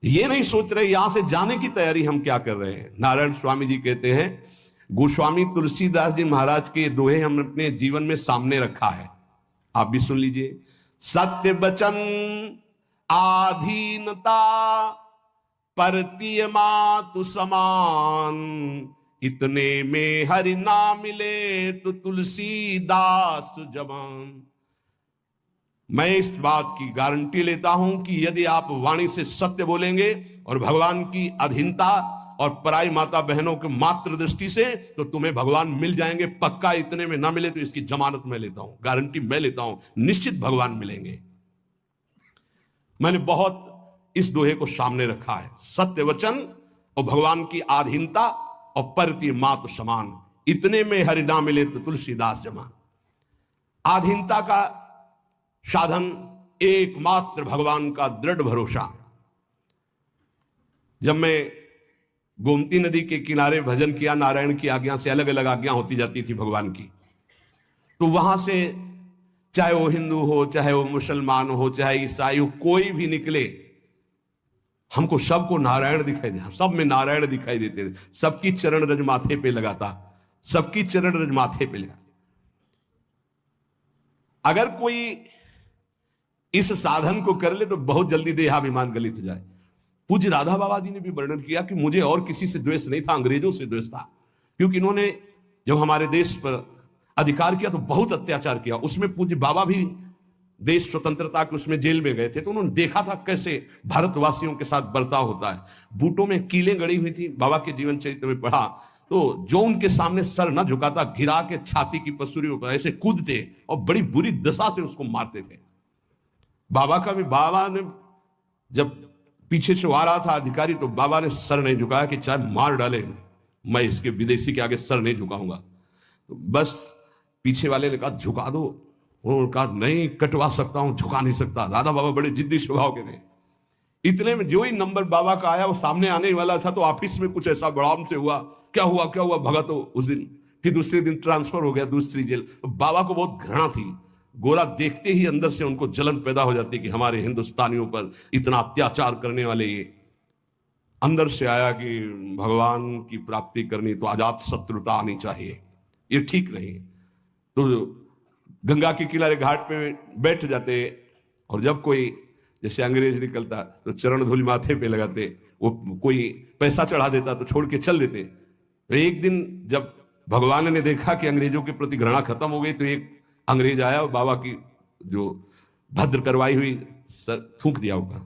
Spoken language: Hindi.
ये नहीं सोच रहे यहां से जाने की तैयारी हम क्या कर रहे हैं। नारायण स्वामी जी कहते हैं, गोस्वामी तुलसीदास जी महाराज के दोहे हम अपने जीवन में सामने रखा है, आप भी सुन लीजिए। सत्य वचन आधीनता परतीय मातु समान, इतने में हरि ना मिले तो तुलसीदास जवान। मैं इस बात की गारंटी लेता हूं कि यदि आप वाणी से सत्य बोलेंगे और भगवान की अधीनता और पराई माता बहनों के मात्र दृष्टि से, तो तुम्हें भगवान मिल जाएंगे पक्का। इतने में ना मिले तो इसकी जमानत मैं लेता हूं, गारंटी मैं लेता हूं, निश्चित भगवान मिलेंगे। मैंने बहुत इस दोहे को सामने रखा है, सत्य वचन और भगवान की आधीनता और परती मातु समान, इतने में हरि ना मिले तो तुलसीदास जमान। आधीनता का साधन एकमात्र भगवान का दृढ़ भरोसा। जब मैं गोमती नदी के किनारे भजन किया, नारायण की आज्ञा से, अलग अलग आज्ञा होती जाती थी भगवान की, तो वहां से चाहे वो हिंदू हो, चाहे वो मुसलमान हो, चाहे ईसाई हो, कोई भी निकले, हमको सबको नारायण दिखाई दे, सब में नारायण दिखाई देते थे। सबकी चरण रज माथे पे लगाता, सबकी चरण रज माथे पे लगा। अगर कोई इस साधन को कर ले तो बहुत जल्दी देहाभिमान गलित हो जाए। पूज्य राधा बाबा जी ने भी वर्णन किया कि मुझे और किसी से द्वेष नहीं था, अंग्रेजों से द्वेष था, क्योंकि इन्होंने जब हमारे देश पर अधिकार किया तो बहुत अत्याचार किया। उसमें पूज्य बाबा भी देश स्वतंत्रता के उसमें जेल में गए थे, तो उन्होंने देखा था कैसे भारतवासियों के साथ बर्ताव होता है। बूटों में कीलें गड़ी हुई थी, बाबा के जीवन चरित्र में पढ़ा, तो जो उनके सामने सर न झुकाता, गिरा के छाती की पसुरियों पर ऐसे कूदते और बड़ी बुरी दशा से उसको मारते थे। बाबा का भी, बाबा ने जब पीछे से आ रहा था अधिकारी, तो बाबा ने सर नहीं झुकाया कि चाहे मार डाले, मैं इसके विदेशी के आगे सर नहीं झुकाऊंगा। तो बस पीछे वाले ने कहा झुका दो, उन्होंने कहा नहीं कटवा सकता हूं, झुका नहीं सकता। राधा बाबा बड़े जिद्दी स्वभाव के थे। इतने में जो ही नंबर बाबा का आया, वो सामने आने वाला था, तो ऑफिस में कुछ ऐसा बड़ाम से हुआ, क्या हुआ क्या हुआ, भगा तो उस दिन। फिर दूसरे दिन ट्रांसफर हो गया दूसरी जेल। तो बाबा को बहुत घृणा थी, गोरा देखते ही अंदर से उनको जलन पैदा हो जाती कि हमारे हिंदुस्तानियों पर इतना अत्याचार करने वाले ये। अंदर से आया कि भगवान की प्राप्ति करनी तो अजात शत्रुता आनी चाहिए, ये ठीक नहीं। तो गंगा के किनारे घाट पे बैठ जाते, और जब कोई जैसे अंग्रेज निकलता तो चरण धूलि माथे पे लगाते, वो कोई पैसा चढ़ा देता तो छोड़ के चल देते। तो एक दिन जब भगवान ने देखा कि अंग्रेजों के प्रति घृणा खत्म हो गई, तो एक अंग्रेज आया और बाबा की जो भद्र करवाई हुई सर थूक दिया होगा।